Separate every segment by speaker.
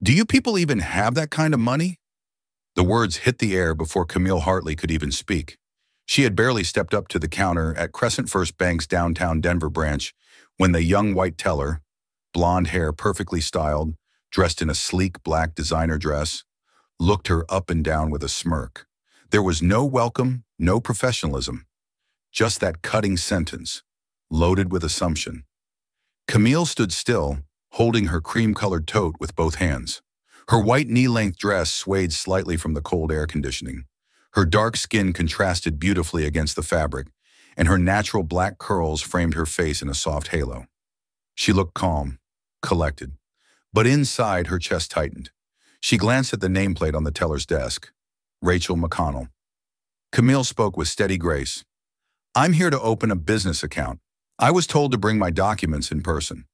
Speaker 1: Do you people even have that kind of money? The words hit the air before Camille Hartley could even speak. She had barely stepped up to the counter at Crescent First Bank's downtown Denver branch when the young white teller, blonde hair perfectly styled, dressed in a sleek black designer dress, looked her up and down with a smirk. There was no welcome, no professionalism, just that cutting sentence, loaded with assumption. Camille stood still, holding her cream-colored tote with both hands. Her white knee-length dress swayed slightly from the cold air conditioning. Her dark skin contrasted beautifully against the fabric, and her natural black curls framed her face in a soft halo. She looked calm, collected, but inside her chest tightened. She glanced at the nameplate on the teller's desk. Rachel McConnell. Camille spoke with steady grace. "I'm here to open a business account. I was told to bring my documents in person."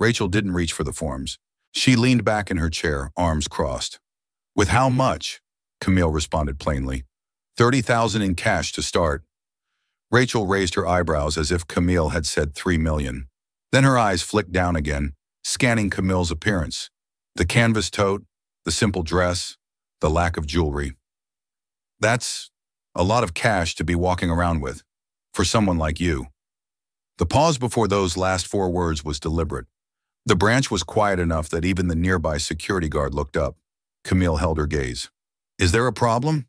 Speaker 1: Rachel didn't reach for the forms. She leaned back in her chair, arms crossed. "With how much?" Camille responded plainly. "30,000 in cash to start." Rachel raised her eyebrows as if Camille had said 3 million. Then her eyes flicked down again, scanning Camille's appearance. The canvas tote, the simple dress, the lack of jewelry. "That's a lot of cash to be walking around with, for someone like you." The pause before those last 4 words was deliberate. The branch was quiet enough that even the nearby security guard looked up. Camille held her gaze. "Is there a problem?"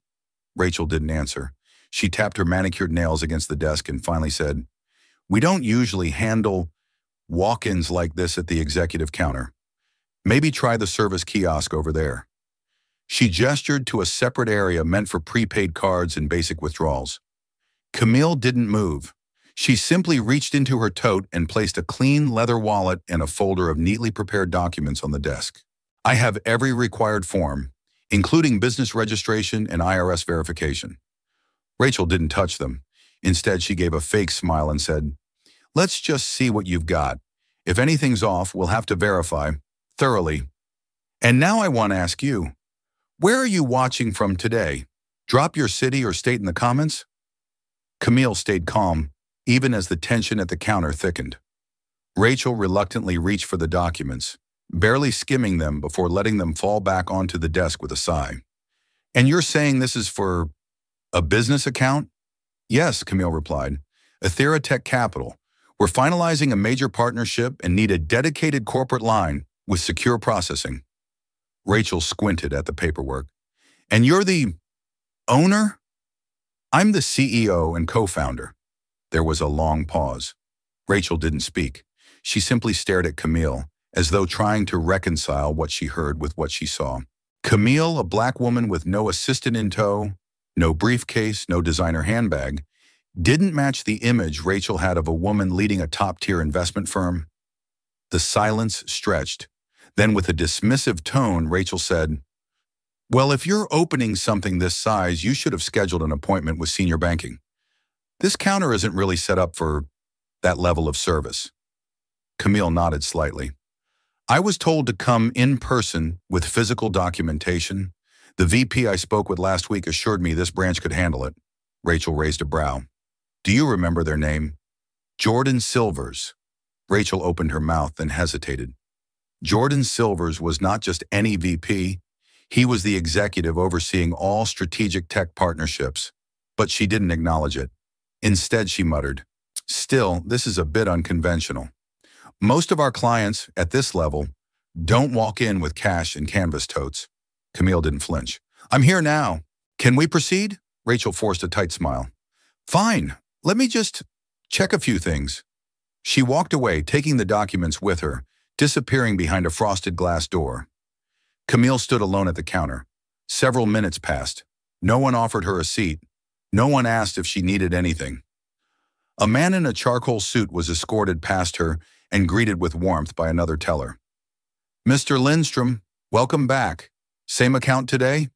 Speaker 1: Rachel didn't answer. She tapped her manicured nails against the desk and finally said, "We don't usually handle walk-ins like this at the executive counter. Maybe try the service kiosk over there." She gestured to a separate area meant for prepaid cards and basic withdrawals. Camille didn't move. She simply reached into her tote and placed a clean leather wallet and a folder of neatly prepared documents on the desk. "I have every required form, including business registration and IRS verification." Rachel didn't touch them. Instead, she gave a fake smile and said, "Let's just see what you've got. If anything's off, we'll have to verify thoroughly. And now I want to ask you, where are you watching from today? Drop your city or state in the comments." Camille stayed calm, even as the tension at the counter thickened. Rachel reluctantly reached for the documents, barely skimming them before letting them fall back onto the desk with a sigh. "And you're saying this is for a business account?" "Yes," Camille replied. "Ethera Tech Capital. We're finalizing a major partnership and need a dedicated corporate line with secure processing." Rachel squinted at the paperwork. "And you're the owner?" "I'm the CEO and co-founder." There was a long pause. Rachel didn't speak. She simply stared at Camille, as though trying to reconcile what she heard with what she saw. Camille, a black woman with no assistant in tow, no briefcase, no designer handbag, didn't match the image Rachel had of a woman leading a top-tier investment firm. The silence stretched. Then with a dismissive tone, Rachel said, "Well, if you're opening something this size, you should have scheduled an appointment with senior banking. This counter isn't really set up for that level of service." Camille nodded slightly. "I was told to come in person with physical documentation. The VP I spoke with last week assured me this branch could handle it." Rachel raised a brow. "Do you remember their name?" "Jordan Silvers." Rachel opened her mouth and hesitated. Jordan Silvers was not just any VP. He was the executive overseeing all strategic tech partnerships. But she didn't acknowledge it. Instead, she muttered, "Still, this is a bit unconventional. Most of our clients at this level don't walk in with cash and canvas totes." Camille didn't flinch. "I'm here now. Can we proceed?" Rachel forced a tight smile. "Fine. Let me just check a few things." She walked away, taking the documents with her, disappearing behind a frosted glass door. Camille stood alone at the counter. Several minutes passed. No one offered her a seat. No one asked if she needed anything. A man in a charcoal suit was escorted past her and greeted with warmth by another teller. "Mr. Lindstrom, welcome back. Same account today?"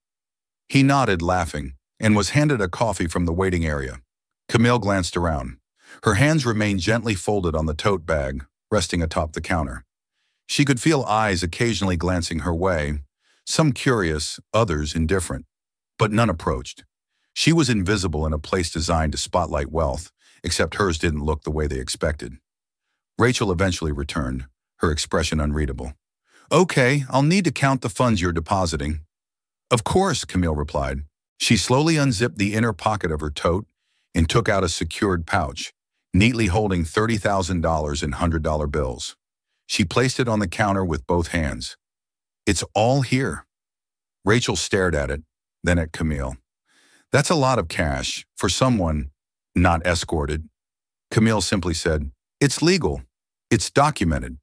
Speaker 1: He nodded, laughing, and was handed a coffee from the waiting area. Camille glanced around. Her hands remained gently folded on the tote bag, resting atop the counter. She could feel eyes occasionally glancing her way, some curious, others indifferent, but none approached. She was invisible in a place designed to spotlight wealth, except hers didn't look the way they expected. Rachel eventually returned, her expression unreadable. Okay, I'll need to count the funds you're depositing. Of course, Camille replied. She slowly unzipped the inner pocket of her tote and took out a secured pouch, neatly holding $30,000 in $100 bills. She placed it on the counter with both hands. It's all here. Rachel stared at it, then at Camille. That's a lot of cash for someone not escorted. Camille simply said, It's legal. It's documented.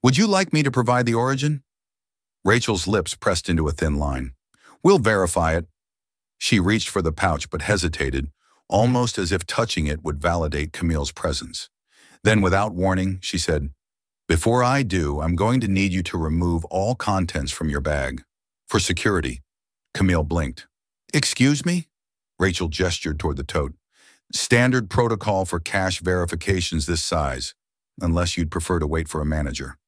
Speaker 1: Would you like me to provide the origin? Rachel's lips pressed into a thin line. We'll verify it. She reached for the pouch but hesitated, almost as if touching it would validate Camille's presence. Then, without warning, she said, Before I do, I'm going to need you to remove all contents from your bag. For security. Camille blinked. Excuse me? Rachel gestured toward the tote. Standard protocol for cash verifications this size, unless you'd prefer to wait for a manager.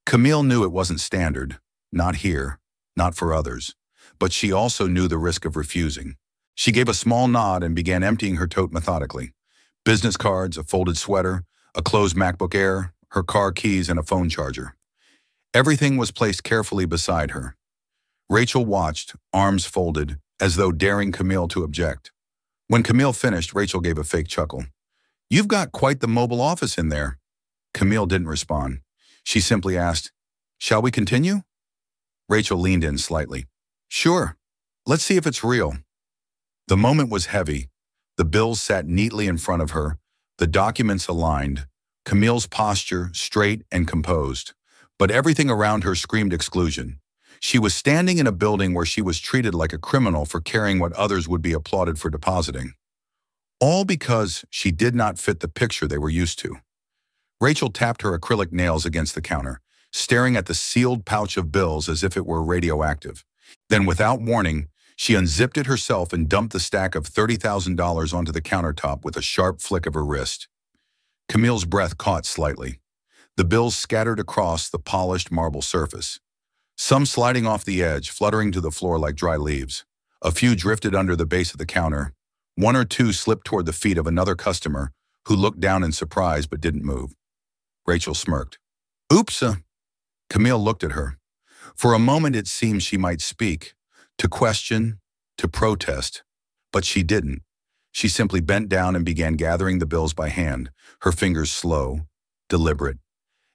Speaker 1: Camille knew it wasn't standard, not here, not for others, but she also knew the risk of refusing. She gave a small nod and began emptying her tote methodically. Business cards, a folded sweater, a closed MacBook Air, her car keys, and a phone charger. Everything was placed carefully beside her. Rachel watched, arms folded, as though daring Camille to object. When Camille finished, Rachel gave a fake chuckle. You've got quite the mobile office in there. Camille didn't respond. She simply asked, Shall we continue? Rachel leaned in slightly. Sure. Let's see if it's real. The moment was heavy. The bills sat neatly in front of her, the documents aligned, Camille's posture straight and composed. But everything around her screamed exclusion. She was standing in a building where she was treated like a criminal for carrying what others would be applauded for depositing. All because she did not fit the picture they were used to. Rachel tapped her acrylic nails against the counter, staring at the sealed pouch of bills as if it were radioactive. Then, without warning, she unzipped it herself and dumped the stack of $30,000 onto the countertop with a sharp flick of her wrist. Camille's breath caught slightly. The bills scattered across the polished marble surface. Some sliding off the edge, fluttering to the floor like dry leaves. A few drifted under the base of the counter. One or two slipped toward the feet of another customer who looked down in surprise but didn't move. Rachel smirked. Oops! Camille looked at her. For a moment it seemed she might speak, to question, to protest, but she didn't. She simply bent down and began gathering the bills by hand, her fingers slow, deliberate.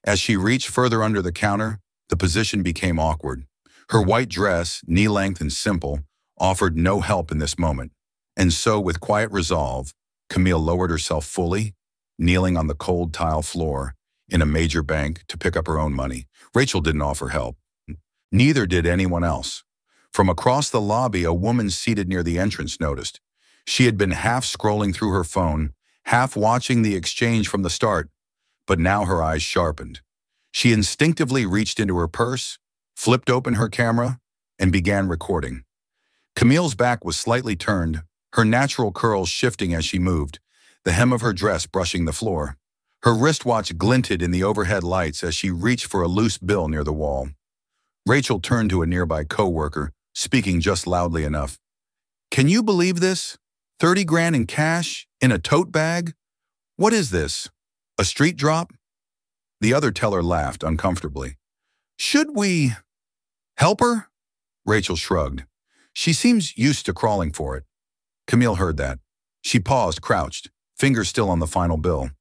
Speaker 1: As she reached further under the counter, the position became awkward. Her white dress, knee-length and simple, offered no help in this moment. And so, with quiet resolve, Camille lowered herself fully, kneeling on the cold tile floor in a major bank to pick up her own money. Rachel didn't offer help. Neither did anyone else. From across the lobby, a woman seated near the entrance noticed. She had been half scrolling through her phone, half watching the exchange from the start, but now her eyes sharpened. She instinctively reached into her purse, flipped open her camera, and began recording. Camille's back was slightly turned, her natural curls shifting as she moved, the hem of her dress brushing the floor. Her wristwatch glinted in the overhead lights as she reached for a loose bill near the wall. Rachel turned to a nearby co-worker, speaking just loudly enough. Can you believe this? 30 grand in cash, in a tote bag? What is this? A street drop? The other teller laughed uncomfortably. Should we help her? Rachel shrugged. She seems used to crawling for it. Camille heard that. She paused, crouched, fingers still on the final bill.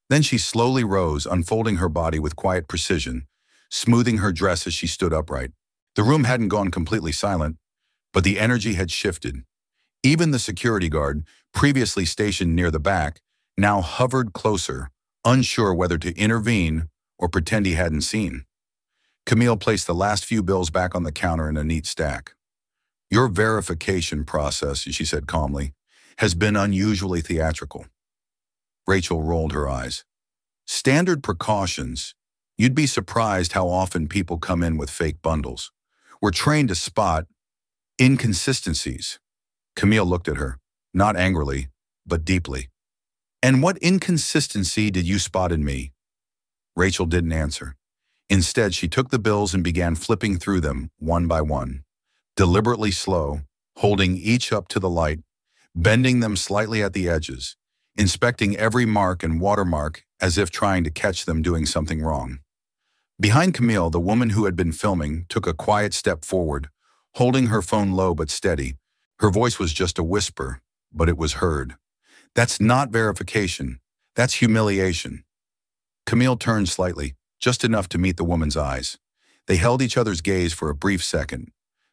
Speaker 1: Then she slowly rose, unfolding her body with quiet precision, smoothing her dress as she stood upright. The room hadn't gone completely silent, but the energy had shifted. Even the security guard, previously stationed near the back, now hovered closer, unsure whether to intervene or pretend he hadn't seen. Camille placed the last few bills back on the counter in a neat stack. Your verification process, she said calmly, has been unusually theatrical. Rachel rolled her eyes. Standard precautions. You'd be surprised how often people come in with fake bundles. We're trained to spot inconsistencies. Camille looked at her, not angrily, but deeply. And what inconsistency did you spot in me? Rachel didn't answer. Instead, she took the bills and began flipping through them one by one, deliberately slow, holding each up to the light, bending them slightly at the edges, inspecting every mark and watermark as if trying to catch them doing something wrong. Behind Camille, the woman who had been filming took a quiet step forward, holding her phone low but steady. Her voice was just a whisper, but it was heard. "That's not verification. That's humiliation." Camille turned slightly, just enough to meet the woman's eyes. They held each other's gaze for a brief second,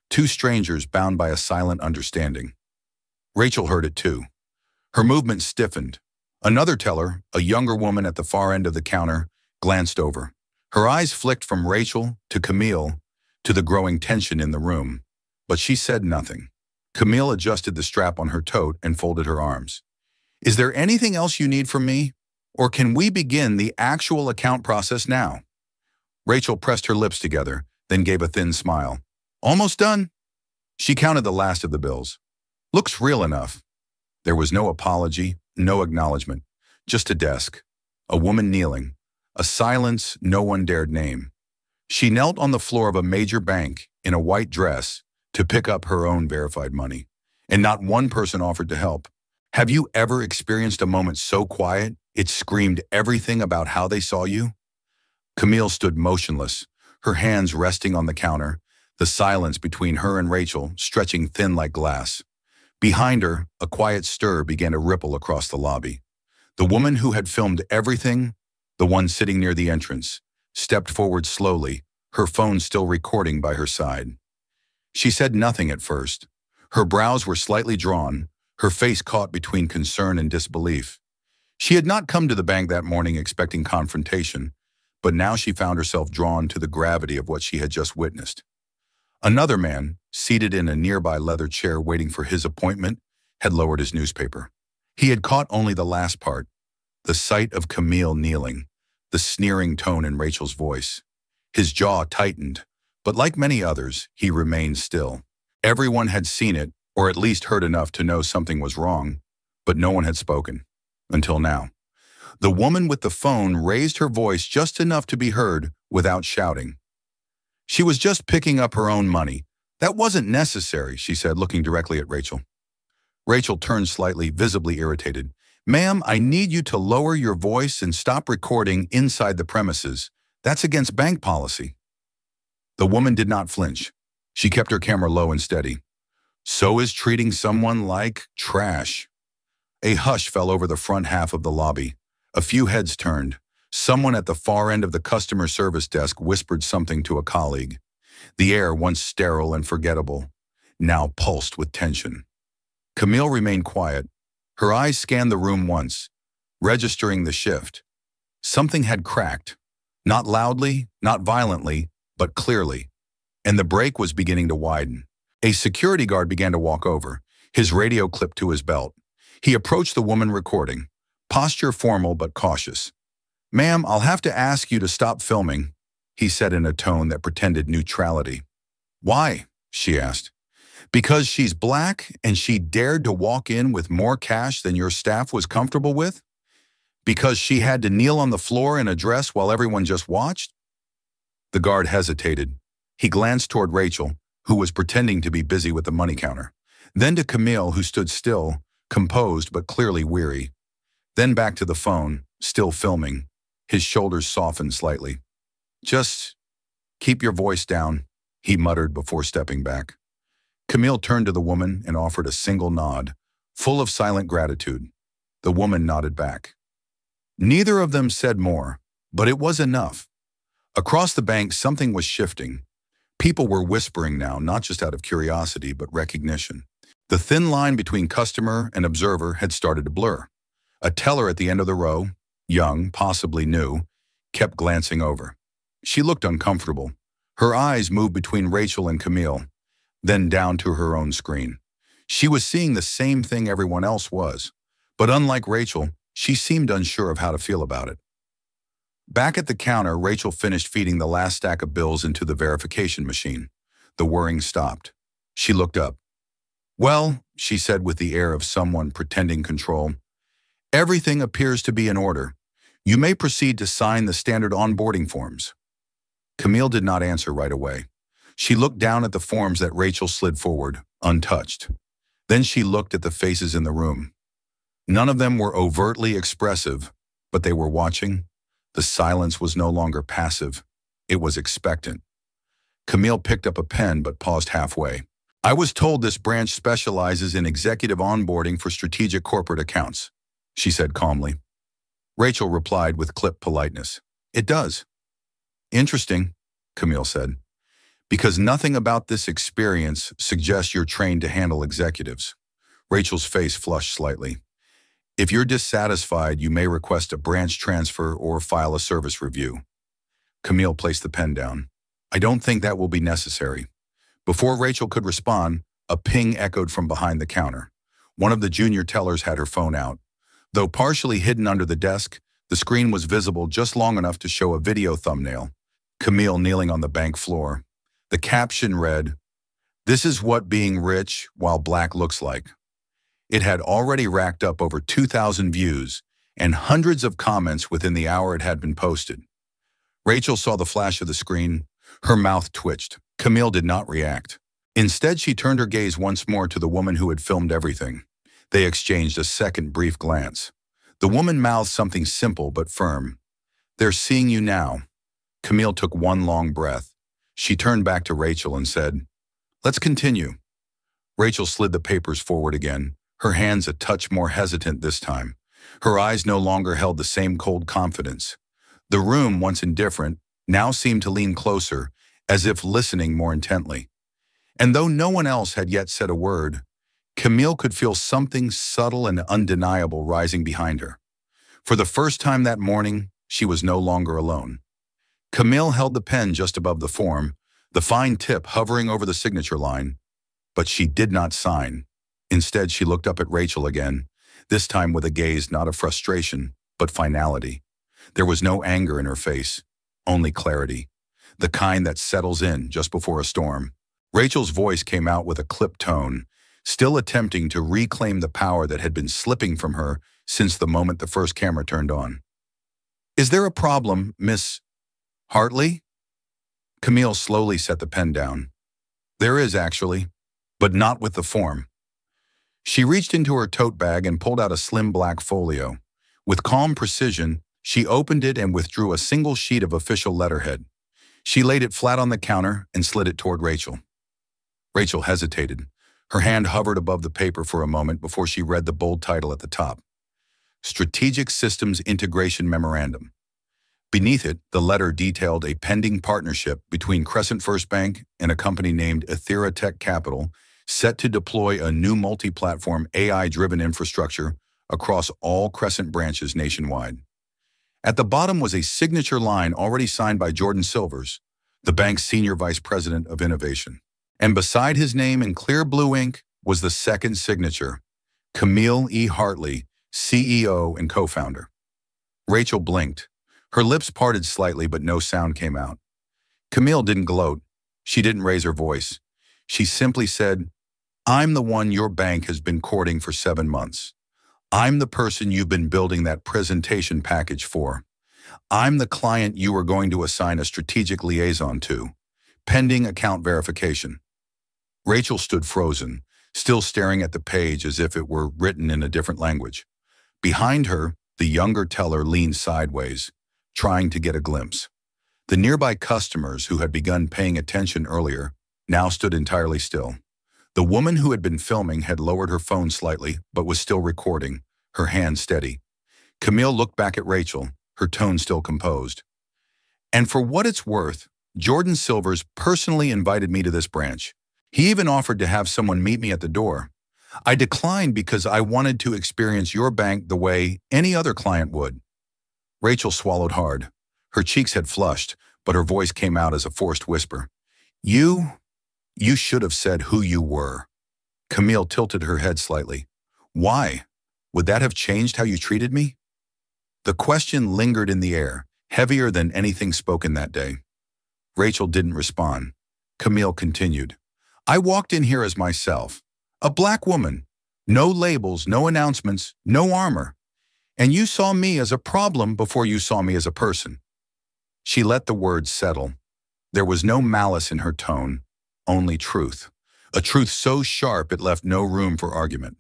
Speaker 1: two strangers bound by a silent understanding. Rachel heard it too. Her movement stiffened. Another teller, a younger woman at the far end of the counter, glanced over. Her eyes flicked from Rachel to Camille to the growing tension in the room, but she said nothing. Camille adjusted the strap on her tote and folded her arms. "Is there anything else you need from me? Or can we begin the actual account process now?" Rachel pressed her lips together, then gave a thin smile. "Almost done?" She counted the last of the bills. "Looks real enough." There was no apology, no acknowledgement, just a desk, a woman kneeling, a silence no one dared name. She knelt on the floor of a major bank in a white dress to pick up her own verified money, and not one person offered to help. Have you ever experienced a moment so quiet it screamed everything about how they saw you? Camille stood motionless, her hands resting on the counter, the silence between her and Rachel stretching thin like glass. Behind her, a quiet stir began to ripple across the lobby. The woman who had filmed everything, the one sitting near the entrance, stepped forward slowly, her phone still recording by her side. She said nothing at first. Her brows were slightly drawn, her face caught between concern and disbelief. She had not come to the bank that morning expecting confrontation, but now she found herself drawn to the gravity of what she had just witnessed. Another man, seated in a nearby leather chair waiting for his appointment, had lowered his newspaper. He had caught only the last part, the sight of Camille kneeling, the sneering tone in Rachel's voice. His jaw tightened, but like many others, he remained still. Everyone had seen it, or at least heard enough to know something was wrong, but no one had spoken, until now. The woman with the phone raised her voice just enough to be heard without shouting. "She was just picking up her own money. That wasn't necessary," she said, looking directly at Rachel. Rachel turned slightly, visibly irritated. "Ma'am, I need you to lower your voice and stop recording inside the premises. That's against bank policy." The woman did not flinch. She kept her camera low and steady. "So is treating someone like trash." A hush fell over the front half of the lobby. A few heads turned. Someone at the far end of the customer service desk whispered something to a colleague. The air, once sterile and forgettable, now pulsed with tension. Camille remained quiet. Her eyes scanned the room once, registering the shift. Something had cracked. Not loudly, not violently, but clearly. And the break was beginning to widen. A security guard began to walk over, his radio clipped to his belt. He approached the woman recording, posture formal but cautious. "Ma'am, I'll have to ask you to stop filming," he said in a tone that pretended neutrality. "Why?" she asked. "Because she's black and she dared to walk in with more cash than your staff was comfortable with? Because she had to kneel on the floor in a dress while everyone just watched?" The guard hesitated. He glanced toward Rachel, who was pretending to be busy with the money counter. Then to Camille, who stood still, composed but clearly weary. Then back to the phone, still filming. His shoulders softened slightly. "Just keep your voice down," he muttered before stepping back. Camille turned to the woman and offered a single nod, full of silent gratitude. The woman nodded back. Neither of them said more, but it was enough. Across the bank, something was shifting. People were whispering now, not just out of curiosity, but recognition. The thin line between customer and observer had started to blur. A teller at the end of the row, young, possibly new, kept glancing over. She looked uncomfortable. Her eyes moved between Rachel and Camille, then down to her own screen. She was seeing the same thing everyone else was, but unlike Rachel, she seemed unsure of how to feel about it. Back at the counter, Rachel finished feeding the last stack of bills into the verification machine. The whirring stopped. She looked up. "Well," she said with the air of someone pretending control, "everything appears to be in order. You may proceed to sign the standard onboarding forms." Camille did not answer right away. She looked down at the forms that Rachel slid forward, untouched. Then she looked at the faces in the room. None of them were overtly expressive, but they were watching. The silence was no longer passive. It was expectant. Camille picked up a pen but paused halfway. I was told this branch specializes in executive onboarding for strategic corporate accounts, she said calmly. Rachel replied with clipped politeness. It does. Interesting, Camille said, because nothing about this experience suggests you're trained to handle executives. Rachel's face flushed slightly. If you're dissatisfied, you may request a branch transfer or file a service review. Camille placed the pen down. I don't think that will be necessary. Before Rachel could respond, a ping echoed from behind the counter. One of the junior tellers had her phone out. Though partially hidden under the desk, the screen was visible just long enough to show a video thumbnail. Camille kneeling on the bank floor. The caption read, "This is what being rich while black looks like." It had already racked up over 2,000 views and hundreds of comments within the hour it had been posted. Rachel saw the flash of the screen. Her mouth twitched. Camille did not react. Instead, she turned her gaze once more to the woman who had filmed everything. They exchanged a second brief glance. The woman mouthed something simple but firm. "They're seeing you now." Camille took one long breath. She turned back to Rachel and said, "Let's continue." Rachel slid the papers forward again, her hands a touch more hesitant this time. Her eyes no longer held the same cold confidence. The room, once indifferent, now seemed to lean closer, as if listening more intently. And though no one else had yet said a word, Camille could feel something subtle and undeniable rising behind her. For the first time that morning, she was no longer alone. Camille held the pen just above the form, the fine tip hovering over the signature line, but she did not sign. Instead, she looked up at Rachel again, this time with a gaze not of frustration, but finality. There was no anger in her face, only clarity, the kind that settles in just before a storm. Rachel's voice came out with a clipped tone, still attempting to reclaim the power that had been slipping from her since the moment the first camera turned on. "Is there a problem, Miss Hartley?" Camille slowly set the pen down. "There is, actually, but not with the form." She reached into her tote bag and pulled out a slim black folio. With calm precision, she opened it and withdrew a single sheet of official letterhead. She laid it flat on the counter and slid it toward Rachel. Rachel hesitated. Her hand hovered above the paper for a moment before she read the bold title at the top. Strategic Systems Integration Memorandum. Beneath it, the letter detailed a pending partnership between Crescent First Bank and a company named Ethera Tech Capital, set to deploy a new multi-platform AI-driven infrastructure across all Crescent branches nationwide. At the bottom was a signature line already signed by Jordan Silvers, the bank's Senior Vice President of Innovation. And beside his name in clear blue ink was the second signature, Camille E. Hartley, CEO and co-founder. Rachel blinked. Her lips parted slightly, but no sound came out. Camille didn't gloat. She didn't raise her voice. She simply said, "I'm the one your bank has been courting for 7 months. I'm the person you've been building that presentation package for. I'm the client you were going to assign a strategic liaison to, pending account verification." Rachel stood frozen, still staring at the page as if it were written in a different language. Behind her, the younger teller leaned sideways, trying to get a glimpse. The nearby customers who had begun paying attention earlier now stood entirely still. The woman who had been filming had lowered her phone slightly, but was still recording, her hand steady. Camille looked back at Rachel, her tone still composed. "And for what it's worth, Jordan Silvers personally invited me to this branch. He even offered to have someone meet me at the door. I declined because I wanted to experience your bank the way any other client would." Rachel swallowed hard. Her cheeks had flushed, but her voice came out as a forced whisper. You should have said who you were." Camille tilted her head slightly. "Why? Would that have changed how you treated me?" The question lingered in the air, heavier than anything spoken that day. Rachel didn't respond. Camille continued. "I walked in here as myself, a black woman. No labels, no announcements, no armor. And you saw me as a problem before you saw me as a person." She let the words settle. There was no malice in her tone, only truth. A truth so sharp it left no room for argument.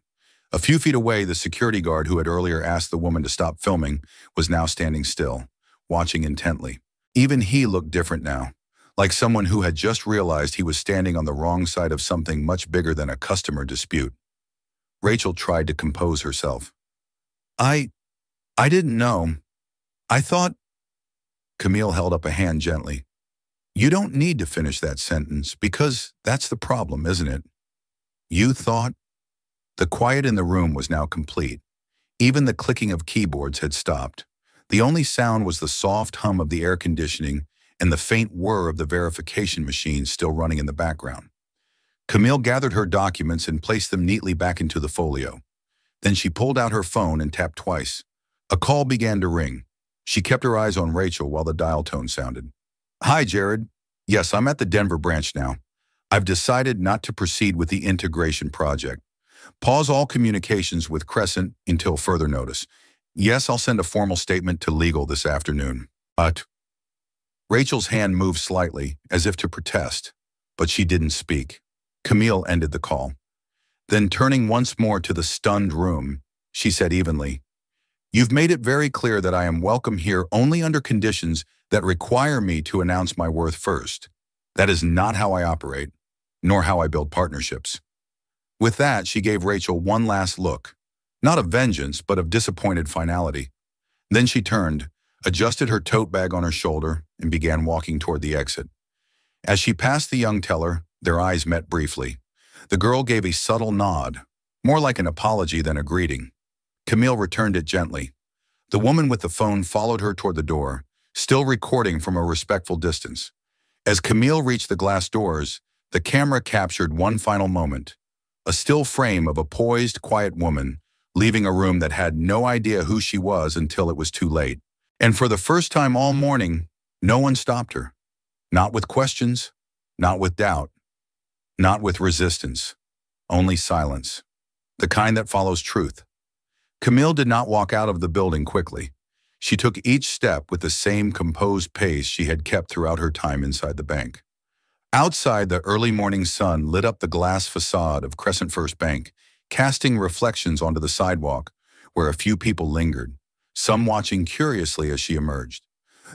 Speaker 1: A few feet away, the security guard who had earlier asked the woman to stop filming was now standing still, watching intently. Even he looked different now, like someone who had just realized he was standing on the wrong side of something much bigger than a customer dispute. Rachel tried to compose herself. I didn't know. I thought. Camille held up a hand gently. You don't need to finish that sentence because that's the problem, isn't it? You thought. The quiet in the room was now complete. Even the clicking of keyboards had stopped. The only sound was the soft hum of the air conditioning and the faint whir of the verification machine still running in the background. Camille gathered her documents and placed them neatly back into the folio. Then she pulled out her phone and tapped twice. A call began to ring. She kept her eyes on Rachel while the dial tone sounded. Hi, Jared. Yes, I'm at the Denver branch now. I've decided not to proceed with the integration project. Pause all communications with Crescent until further notice. Yes, I'll send a formal statement to legal this afternoon. But Rachel's hand moved slightly, as if to protest, but she didn't speak. Camille ended the call. Then turning once more to the stunned room, she said evenly, You've made it very clear that I am welcome here only under conditions that require me to announce my worth first. That is not how I operate, nor how I build partnerships. With that, she gave Rachel one last look, not of vengeance, but of disappointed finality. Then she turned, adjusted her tote bag on her shoulder, and began walking toward the exit. As she passed the young teller, their eyes met briefly. The girl gave a subtle nod, more like an apology than a greeting. Camille returned it gently. The woman with the phone followed her toward the door, still recording from a respectful distance. As Camille reached the glass doors, the camera captured one final moment, a still frame of a poised, quiet woman leaving a room that had no idea who she was until it was too late. And for the first time all morning, no one stopped her. Not with questions, not with doubt, not with resistance, only silence, the kind that follows truth. Camille did not walk out of the building quickly. She took each step with the same composed pace she had kept throughout her time inside the bank. Outside, the early morning sun lit up the glass facade of Crescent First Bank, casting reflections onto the sidewalk where a few people lingered, some watching curiously as she emerged.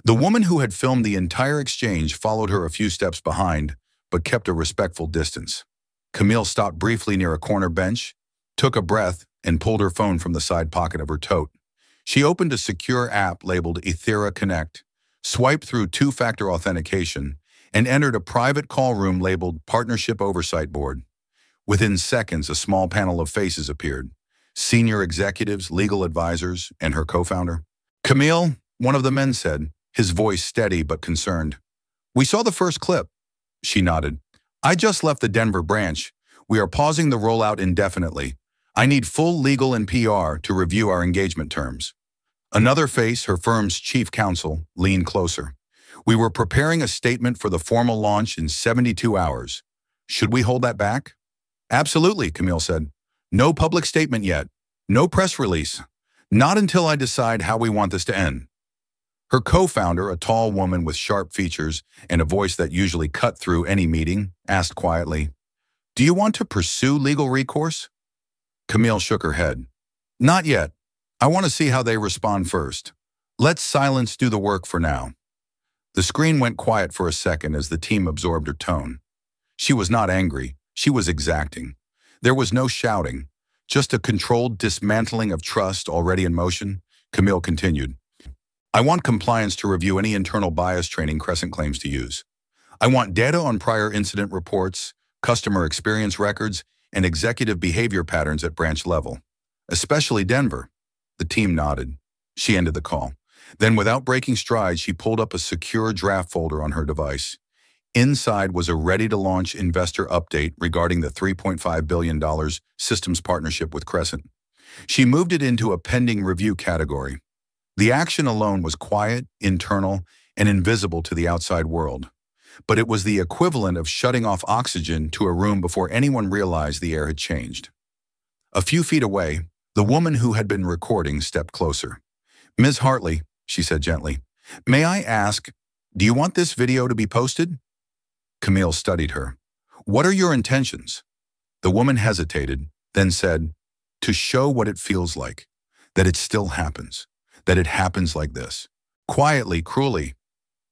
Speaker 1: The woman who had filmed the entire exchange followed her a few steps behind, but kept a respectful distance. Camille stopped briefly near a corner bench, took a breath, and pulled her phone from the side pocket of her tote. She opened a secure app labeled Ethera Connect, swiped through two-factor authentication, and entered a private call room labeled Partnership Oversight Board. Within seconds, a small panel of faces appeared. Senior executives, legal advisors, and her co-founder. Camille, one of the men said, his voice steady but concerned. We saw the first clip. She nodded. I just left the Denver branch. We are pausing the rollout indefinitely. I need full legal and PR to review our engagement terms. Another face, her firm's chief counsel, leaned closer. We were preparing a statement for the formal launch in 72 hours. Should we hold that back? Absolutely, Camille said. No public statement yet. No press release. Not until I decide how we want this to end. Her co-founder, a tall woman with sharp features and a voice that usually cut through any meeting, asked quietly, Do you want to pursue legal recourse? Camille shook her head. Not yet. I want to see how they respond first. Let silence do the work for now. The screen went quiet for a second as the team absorbed her tone. She was not angry. She was exacting. There was no shouting, just a controlled dismantling of trust already in motion. Camille continued. I want compliance to review any internal bias training Crescent claims to use. I want data on prior incident reports, customer experience records, and executive behavior patterns at branch level, especially Denver. The team nodded. She ended the call. Then, without breaking stride, she pulled up a secure draft folder on her device. Inside was a ready-to-launch investor update regarding the $3.5 billion systems partnership with Crescent. She moved it into a pending review category. The action alone was quiet, internal, and invisible to the outside world. But it was the equivalent of shutting off oxygen to a room before anyone realized the air had changed. A few feet away, the woman who had been recording stepped closer. Ms. Hartley, she said gently, may I ask, do you want this video to be posted? Camille studied her. What are your intentions? The woman hesitated, then said, to show what it feels like, that it still happens, that it happens like this. Quietly, cruelly.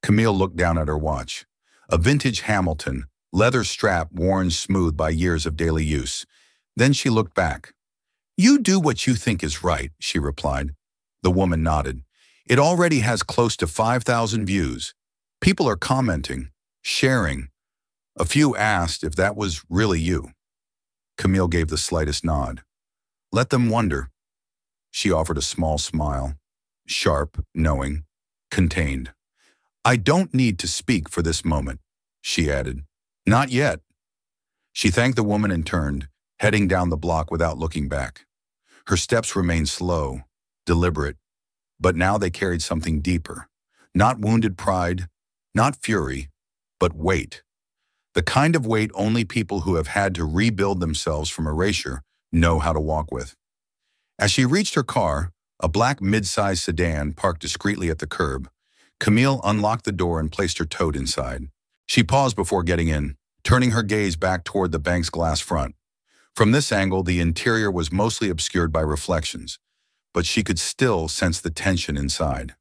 Speaker 1: Camille looked down at her watch. A vintage Hamilton, leather strap worn smooth by years of daily use. Then she looked back. "You do what you think is right," she replied. The woman nodded. "It already has close to 5,000 views. People are commenting, sharing. A few asked if that was really you." Camille gave the slightest nod. "Let them wonder." She offered a small smile, sharp, knowing, contained. "I don't need to speak for this moment," she added. "Not yet." She thanked the woman and turned, heading down the block without looking back. Her steps remained slow, deliberate, but now they carried something deeper. Not wounded pride, not fury, but weight. The kind of weight only people who have had to rebuild themselves from erasure know how to walk with. As she reached her car, a black mid-sized sedan parked discreetly at the curb, Camille unlocked the door and placed her tote inside. She paused before getting in, turning her gaze back toward the bank's glass front. From this angle, the interior was mostly obscured by reflections, but she could still sense the tension inside.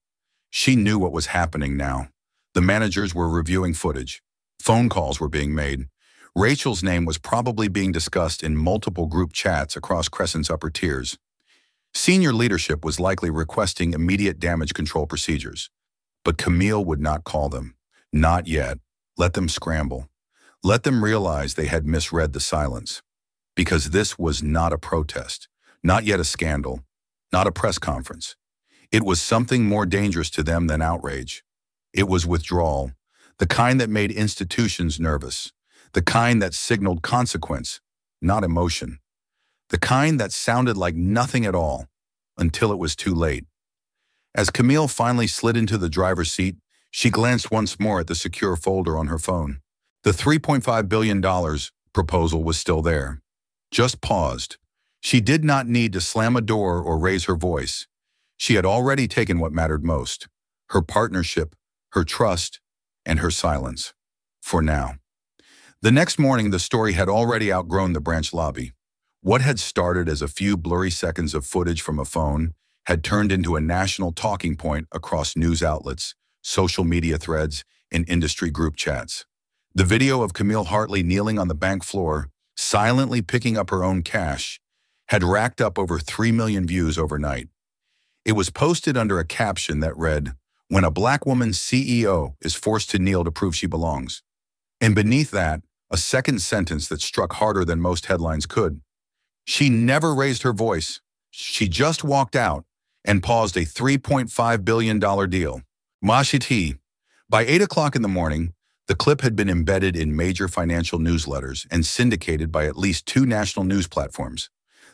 Speaker 1: She knew what was happening now. The managers were reviewing footage. Phone calls were being made. Rachel's name was probably being discussed in multiple group chats across Crescent's upper tiers. Senior leadership was likely requesting immediate damage control procedures. But Camille would not call them. Not yet. Let them scramble. Let them realize they had misread the silence. Because this was not a protest, not yet a scandal, not a press conference. It was something more dangerous to them than outrage. It was withdrawal, the kind that made institutions nervous, the kind that signaled consequence, not emotion, the kind that sounded like nothing at all until it was too late. As Camille finally slid into the driver's seat, she glanced once more at the secure folder on her phone. The $3.5 billion proposal was still there, just paused. She did not need to slam a door or raise her voice. She had already taken what mattered most, her partnership, her trust, and her silence. For now. The next morning, the story had already outgrown the branch lobby. What had started as a few blurry seconds of footage from a phone had turned into a national talking point across news outlets, social media threads, and industry group chats. The video of Camille Hartley kneeling on the bank floor, silently picking up her own cash, had racked up over 3 million views overnight. It was posted under a caption that read, "When a black woman's CEO is forced to kneel to prove she belongs." And beneath that, a second sentence that struck harder than most headlines could. She never raised her voice. She just walked out and paused a $3.5 billion deal. Mashiti. By 8 o'clock in the morning, the clip had been embedded in major financial newsletters and syndicated by at least 2 national news platforms.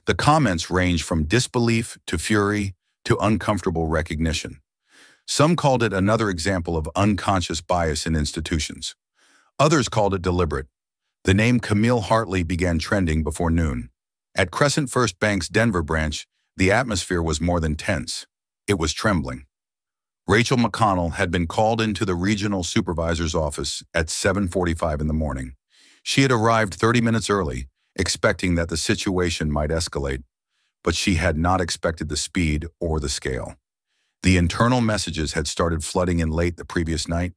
Speaker 1: The comments ranged from disbelief to fury to uncomfortable recognition. Some called it another example of unconscious bias in institutions. Others called it deliberate. The name Camille Hartley began trending before noon. At Crescent First Bank's Denver branch, the atmosphere was more than tense. It was trembling. Rachel McConnell had been called into the regional supervisor's office at 7:45 in the morning. She had arrived 30 minutes early, expecting that the situation might escalate, but she had not expected the speed or the scale. The internal messages had started flooding in late the previous night.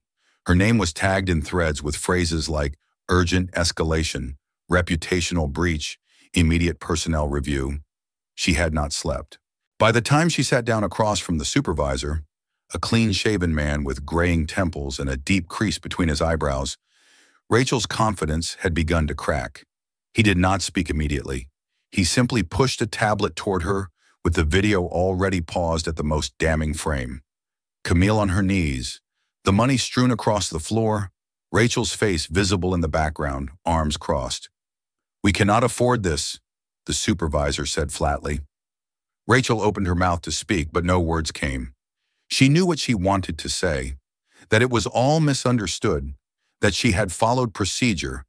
Speaker 1: Her name was tagged in threads with phrases like urgent escalation, reputational breach, immediate personnel review. She had not slept. By the time she sat down across from the supervisor, a clean-shaven man with graying temples and a deep crease between his eyebrows, Rachel's confidence had begun to crack. He did not speak immediately. He simply pushed a tablet toward her with the video already paused at the most damning frame. Camille on her knees, the money strewn across the floor, Rachel's face visible in the background, arms crossed. "We cannot afford this," the supervisor said flatly. Rachel opened her mouth to speak, but no words came. She knew what she wanted to say, that it was all misunderstood, that she had followed procedure,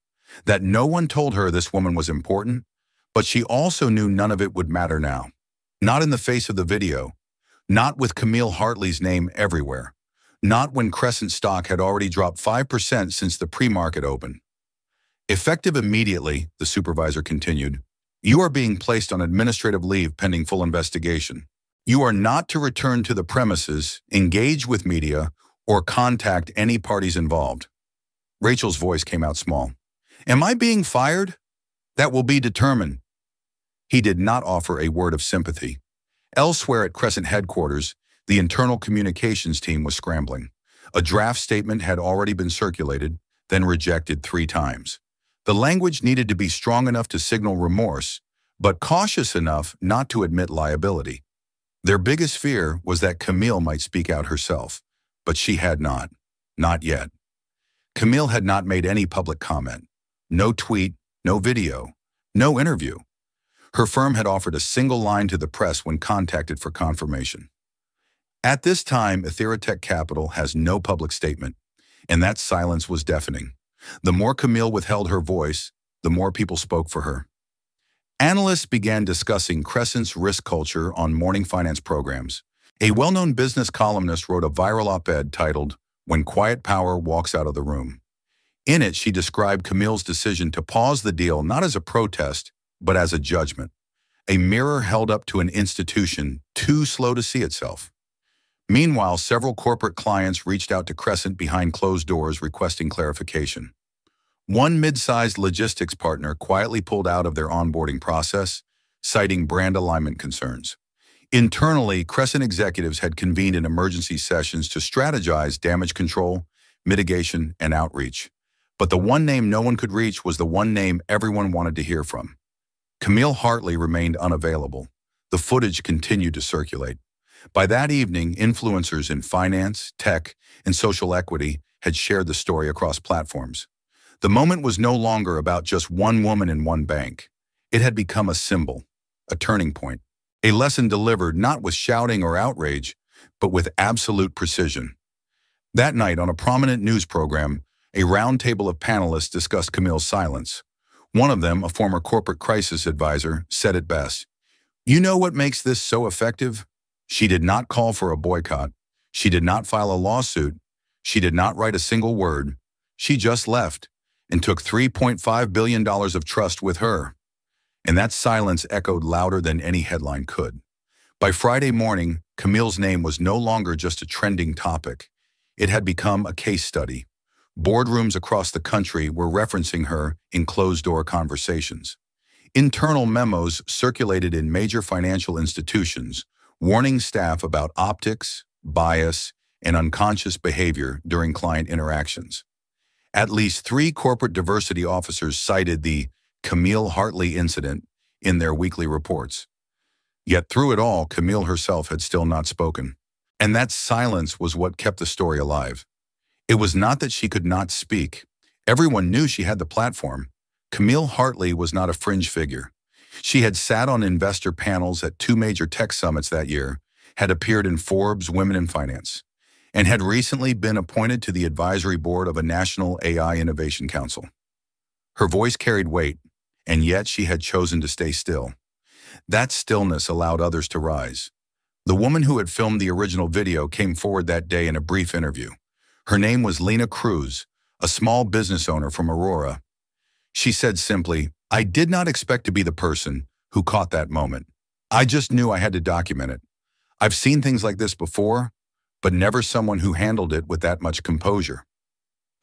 Speaker 1: that no one told her this woman was important, but she also knew none of it would matter now. Not in the face of the video, not with Camille Hartley's name everywhere, not when Crescent stock had already dropped 5% since the pre-market open. "Effective immediately," the supervisor continued, "you are being placed on administrative leave pending full investigation. You are not to return to the premises, engage with media, or contact any parties involved. Rachel's voice came out small. Am I being fired? That will be determined. He did not offer a word of sympathy. Elsewhere at Crescent headquarters, the internal communications team was scrambling. A draft statement had already been circulated, then rejected 3 times. The language needed to be strong enough to signal remorse, but cautious enough not to admit liability. Their biggest fear was that Camille might speak out herself, but she had not. Not yet. Camille had not made any public comment. No tweet, no video, no interview. Her firm had offered a single line to the press when contacted for confirmation. At this time, Etheratech Capital has no public statement, and that silence was deafening. The more Camille withheld her voice, the more people spoke for her. Analysts began discussing Crescent's risk culture on morning finance programs. A well-known business columnist wrote a viral op-ed titled, "When Quiet Power Walks Out of the Room." In it, she described Camille's decision to pause the deal not as a protest, but as a judgment, a mirror held up to an institution too slow to see itself. Meanwhile, several corporate clients reached out to Crescent behind closed doors requesting clarification. One mid-sized logistics partner quietly pulled out of their onboarding process, citing brand alignment concerns. Internally, Crescent executives had convened in emergency sessions to strategize damage control, mitigation, and outreach. But the one name no one could reach was the one name everyone wanted to hear from. Camille Hartley remained unavailable. The footage continued to circulate. By that evening, influencers in finance, tech, and social equity had shared the story across platforms. The moment was no longer about just one woman in one bank. It had become a symbol, a turning point, a lesson delivered not with shouting or outrage, but with absolute precision. That night, on a prominent news program, a round table of panelists discussed Camille's silence. One of them, a former corporate crisis advisor, said it best. "You know what makes this so effective? She did not call for a boycott. She did not file a lawsuit. She did not write a single word. She just left and took $3.5 billion of trust with her." And that silence echoed louder than any headline could. By Friday morning, Camille's name was no longer just a trending topic. It had become a case study. Boardrooms across the country were referencing her in closed-door conversations. Internal memos circulated in major financial institutions, warning staff about optics, bias, and unconscious behavior during client interactions. At least 3 corporate diversity officers cited the Camille Hartley incident in their weekly reports. Yet through it all, Camille herself had still not spoken. And that silence was what kept the story alive. It was not that she could not speak. Everyone knew she had the platform. Camille Hartley was not a fringe figure. She had sat on investor panels at 2 major tech summits that year, had appeared in Forbes' Women in Finance, and had recently been appointed to the advisory board of a national AI innovation council. Her voice carried weight, and yet she had chosen to stay still. That stillness allowed others to rise. The woman who had filmed the original video came forward that day in a brief interview. Her name was Lena Cruz, a small business owner from Aurora. She said simply, "I did not expect to be the person who caught that moment. I just knew I had to document it. I've seen things like this before, but never someone who handled it with that much composure."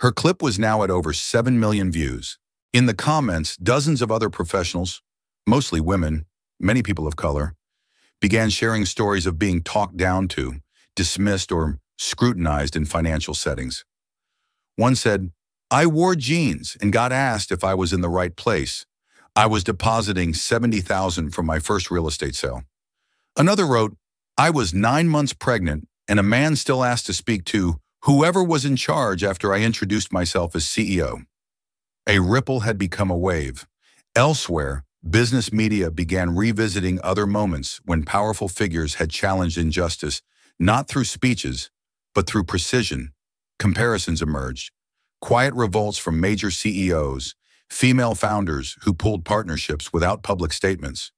Speaker 1: Her clip was now at over 7 million views. In the comments, dozens of other professionals, mostly women, many people of color, began sharing stories of being talked down to, dismissed, or scrutinized in financial settings. One said, "I wore jeans and got asked if I was in the right place. I was depositing $70,000 from my first real estate sale." Another wrote, "I was 9 months pregnant and a man still asked to speak to whoever was in charge after I introduced myself as CEO." A ripple had become a wave. Elsewhere, business media began revisiting other moments when powerful figures had challenged injustice, not through speeches, but through precision. Comparisons emerged. Quiet revolts from major CEOs, female founders who pulled partnerships without public statements,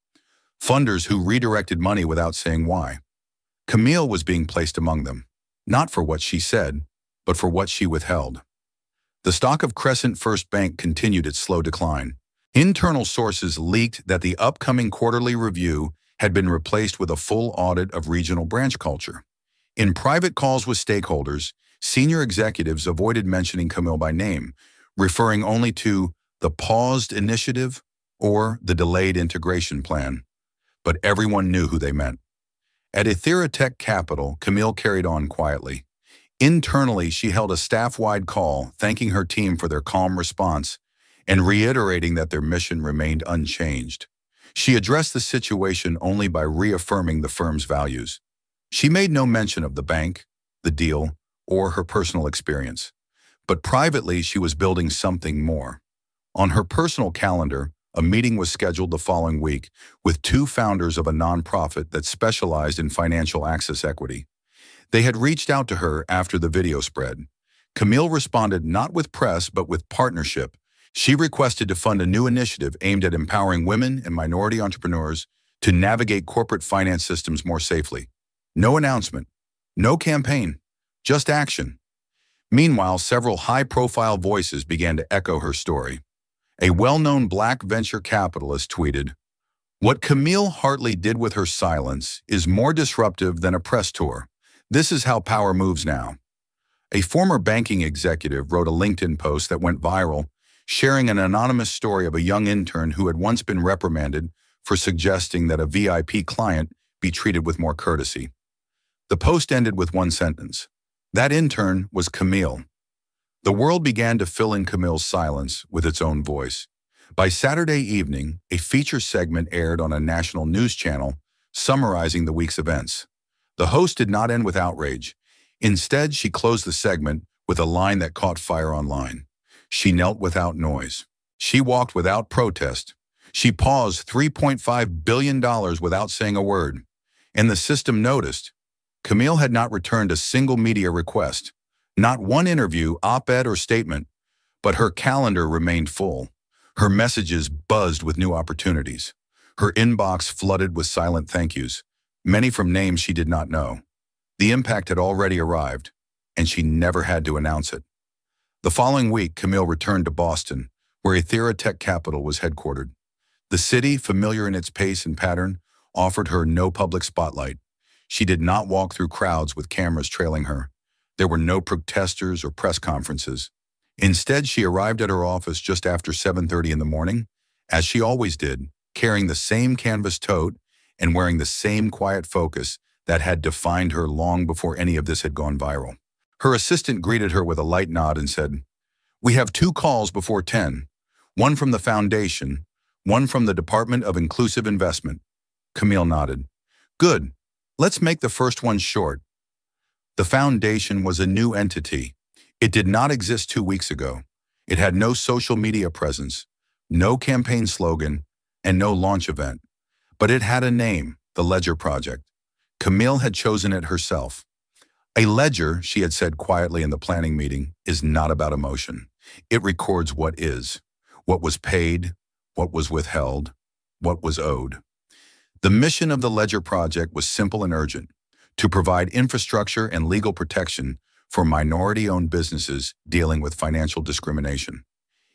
Speaker 1: funders who redirected money without saying why. Camille was being placed among them, not for what she said, but for what she withheld. The stock of Crescent First Bank continued its slow decline. Internal sources leaked that the upcoming quarterly review had been replaced with a full audit of regional branch culture. In private calls with stakeholders, Senior executives avoided mentioning Camille by name, referring only to the paused initiative or the delayed integration plan. But everyone knew who they meant. At Ethera Tech Capital, Camille carried on quietly. Internally, she held a staff-wide call, thanking her team for their calm response and reiterating that their mission remained unchanged. She addressed the situation only by reaffirming the firm's values. She made no mention of the bank, the deal, or her personal experience. But privately, she was building something more. On her personal calendar, a meeting was scheduled the following week with two founders of a nonprofit that specialized in financial access equity. They had reached out to her after the video spread. Camille responded not with press but with partnership. She requested to fund a new initiative aimed at empowering women and minority entrepreneurs to navigate corporate finance systems more safely. No announcement, no campaign, just action. Meanwhile, several high-profile voices began to echo her story. A well-known black venture capitalist tweeted, "What Camille Hartley did with her silence is more disruptive than a press tour. This is how power moves now." A former banking executive wrote a LinkedIn post that went viral, sharing an anonymous story of a young intern who had once been reprimanded for suggesting that a VIP client be treated with more courtesy. The post ended with one sentence. That intern was Camille. The world began to fill in Camille's silence with its own voice. By Saturday evening, a feature segment aired on a national news channel summarizing the week's events. The host did not end with outrage. Instead, she closed the segment with a line that caught fire online. She knelt without noise. She walked without protest. She paused $3.5 billion without saying a word. And the system noticed. Camille had not returned a single media request, not one interview, op-ed, or statement, but her calendar remained full. Her messages buzzed with new opportunities. Her inbox flooded with silent thank yous, many from names she did not know. The impact had already arrived, and she never had to announce it. The following week, Camille returned to Boston, where Ethera Tech Capital was headquartered. The city, familiar in its pace and pattern, offered her no public spotlight. She did not walk through crowds with cameras trailing her. There were no protesters or press conferences. Instead, she arrived at her office just after 7:30 in the morning, as she always did, carrying the same canvas tote and wearing the same quiet focus that had defined her long before any of this had gone viral. Her assistant greeted her with a light nod and said, "We have 2 calls before 10, one from the foundation, one from the Department of Inclusive Investment." Camille nodded. "Good. Let's make the first one short." The foundation was a new entity. It did not exist 2 weeks ago. It had no social media presence, no campaign slogan, and no launch event. But it had a name, the Ledger Project. Camille had chosen it herself. A ledger, she had said quietly in the planning meeting, is not about emotion. It records what is, what was paid, what was withheld, what was owed. The mission of the Ledger Project was simple and urgent: to provide infrastructure and legal protection for minority-owned businesses dealing with financial discrimination.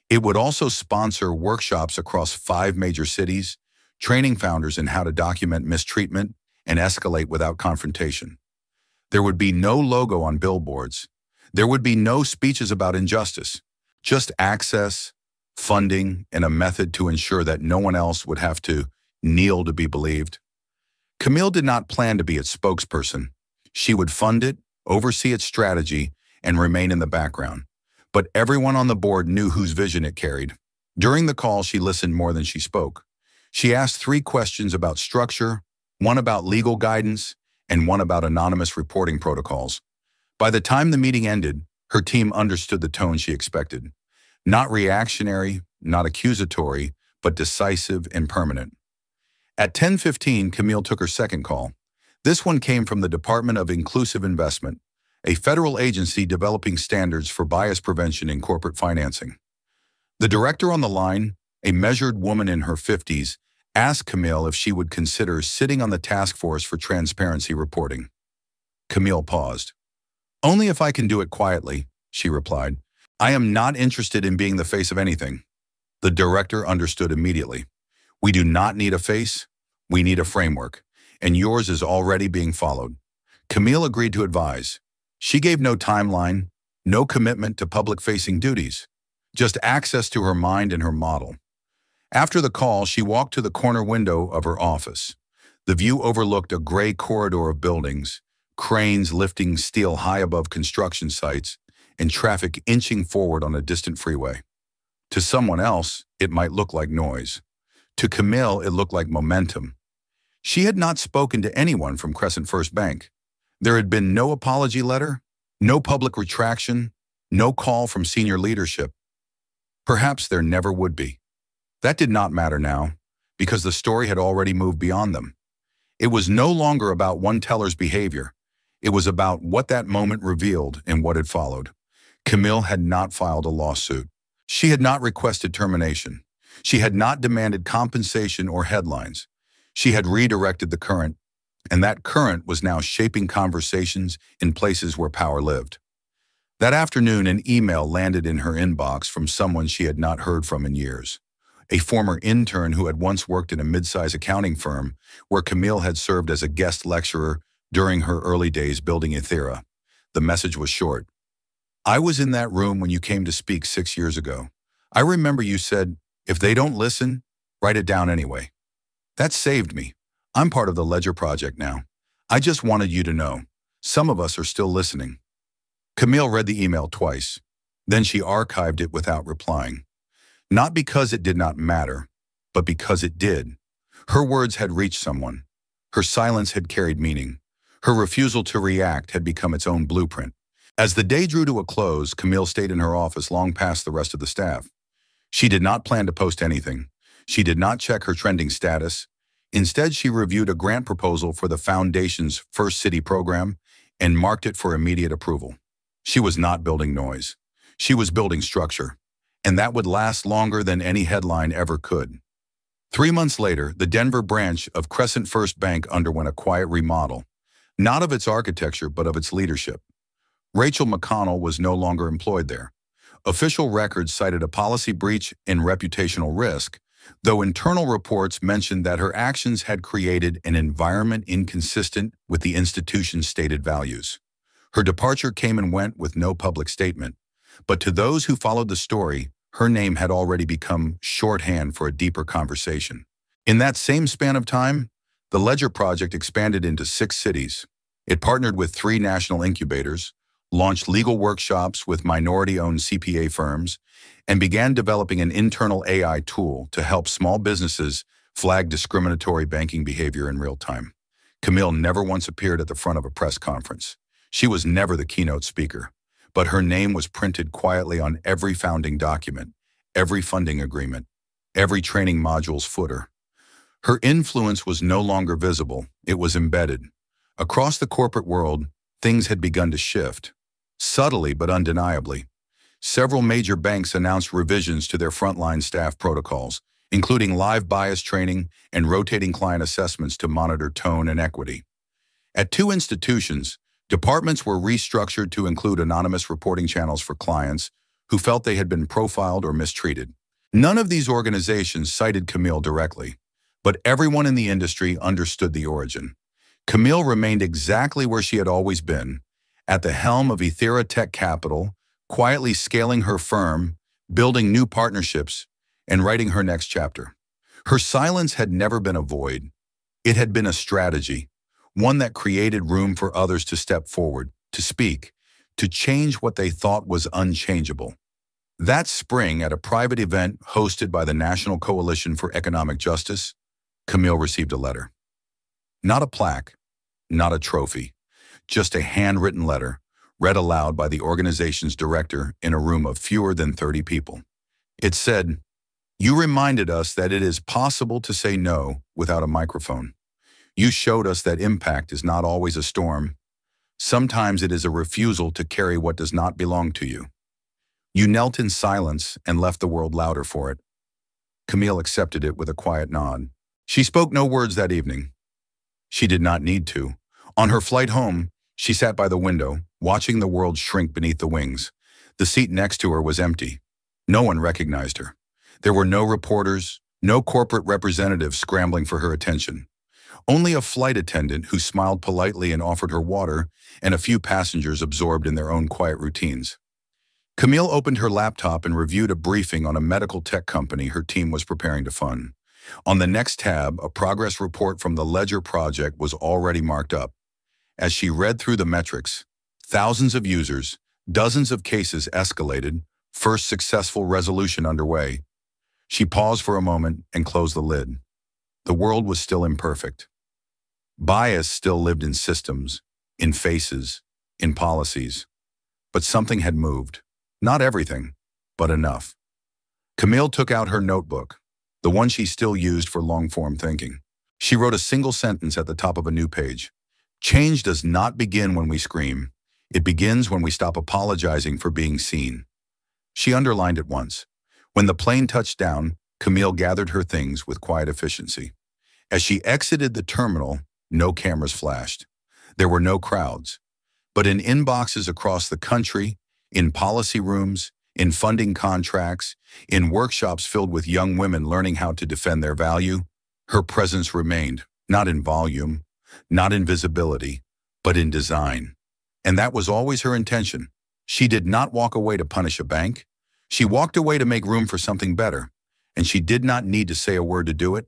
Speaker 1: It would also sponsor workshops across 5 major cities, training founders in how to document mistreatment and escalate without confrontation. There would be no logo on billboards. There would be no speeches about injustice, just access, funding, and a method to ensure that no one else would have to kneel to be believed. Camille did not plan to be its spokesperson. She would fund it, oversee its strategy, and remain in the background. But everyone on the board knew whose vision it carried. During the call, she listened more than she spoke. She asked 3 questions about structure, one about legal guidance, and one about anonymous reporting protocols. By the time the meeting ended, her team understood the tone she expected. Not reactionary, not accusatory, but decisive and permanent. At 10:15, Camille took her second call. This one came from the Department of Inclusive Investment, a federal agency developing standards for bias prevention in corporate financing. The director on the line, a measured woman in her 50s, asked Camille if she would consider sitting on the task force for transparency reporting. Camille paused. "Only if I can do it quietly," she replied. "I am not interested in being the face of anything." The director understood immediately. "We do not need a face, we need a framework, and yours is already being followed." Camille agreed to advise. She gave no timeline, no commitment to public-facing duties, just access to her mind and her model. After the call, she walked to the corner window of her office. The view overlooked a gray corridor of buildings, cranes lifting steel high above construction sites, and traffic inching forward on a distant freeway. To someone else, it might look like noise. To Camille, it looked like momentum. She had not spoken to anyone from Crescent First Bank. There had been no apology letter, no public retraction, no call from senior leadership. Perhaps there never would be. That did not matter now, because the story had already moved beyond them. It was no longer about one teller's behavior. It was about what that moment revealed and what had followed. Camille had not filed a lawsuit. She had not requested termination. She had not demanded compensation or headlines. She had redirected the current, and that current was now shaping conversations in places where power lived. That afternoon, an email landed in her inbox from someone she had not heard from in years. A former intern who had once worked in a mid-size accounting firm where Camille had served as a guest lecturer during her early days building Ethera. The message was short. "I was in that room when you came to speak 6 years ago. I remember you said, if they don't listen, write it down anyway. That saved me. I'm part of the Ledger project now. I just wanted you to know. Some of us are still listening." Camille read the email twice. Then she archived it without replying. Not because it did not matter, but because it did. Her words had reached someone. Her silence had carried meaning. Her refusal to react had become its own blueprint. As the day drew to a close, Camille stayed in her office long past the rest of the staff. She did not plan to post anything. She did not check her trending status. Instead, she reviewed a grant proposal for the Foundation's First City program and marked it for immediate approval. She was not building noise. She was building structure, and that would last longer than any headline ever could. 3 months later, the Denver branch of Crescent First Bank underwent a quiet remodel, not of its architecture, but of its leadership. Rachel McConnell was no longer employed there. Official records cited a policy breach and reputational risk, though internal reports mentioned that her actions had created an environment inconsistent with the institution's stated values. Her departure came and went with no public statement, but to those who followed the story, her name had already become shorthand for a deeper conversation. In that same span of time, the Ledger project expanded into 6 cities. It partnered with 3 national incubators, launched legal workshops with minority-owned CPA firms, and began developing an internal AI tool to help small businesses flag discriminatory banking behavior in real time. Camille never once appeared at the front of a press conference. She was never the keynote speaker, but her name was printed quietly on every founding document, every funding agreement, every training module's footer. Her influence was no longer visible, it was embedded. Across the corporate world, things had begun to shift, subtly but undeniably. Several major banks announced revisions to their frontline staff protocols, including live bias training and rotating client assessments to monitor tone and equity. At 2 institutions, departments were restructured to include anonymous reporting channels for clients who felt they had been profiled or mistreated. None of these organizations cited Camille directly, but everyone in the industry understood the origin. Camille remained exactly where she had always been, at the helm of Ethera Tech Capital, quietly scaling her firm, building new partnerships, and writing her next chapter. Her silence had never been a void. It had been a strategy, one that created room for others to step forward, to speak, to change what they thought was unchangeable. That spring, at a private event hosted by the National Coalition for Economic Justice, Camille received a letter. Not a plaque, not a trophy, just a handwritten letter, read aloud by the organization's director in a room of fewer than 30 people. It said, "You reminded us that it is possible to say no without a microphone. You showed us that impact is not always a storm. Sometimes it is a refusal to carry what does not belong to you. You knelt in silence and left the world louder for it." Camille accepted it with a quiet nod. She spoke no words that evening. She did not need to. On her flight home, she sat by the window, watching the world shrink beneath the wings. The seat next to her was empty. No one recognized her. There were no reporters, no corporate representatives scrambling for her attention. Only a flight attendant who smiled politely and offered her water, and a few passengers absorbed in their own quiet routines. Camille opened her laptop and reviewed a briefing on a medical tech company her team was preparing to fund. On the next tab, a progress report from the Ledger project was already marked up. As she read through the metrics, thousands of users, dozens of cases escalated, first successful resolution underway. She paused for a moment and closed the lid. The world was still imperfect. Bias still lived in systems, in faces, in policies. But something had moved. Not everything, but enough. Camille took out her notebook, the one she still used for long-form thinking. She wrote a single sentence at the top of a new page. Change does not begin when we scream. It begins when we stop apologizing for being seen. She underlined it once. When the plane touched down, Camille gathered her things with quiet efficiency. As she exited the terminal, no cameras flashed. There were no crowds. But in inboxes across the country, in policy rooms, in funding contracts, in workshops filled with young women learning how to defend their value, her presence remained, not in volume, not in visibility, but in design. And that was always her intention. She did not walk away to punish a bank. She walked away to make room for something better. And she did not need to say a word to do it.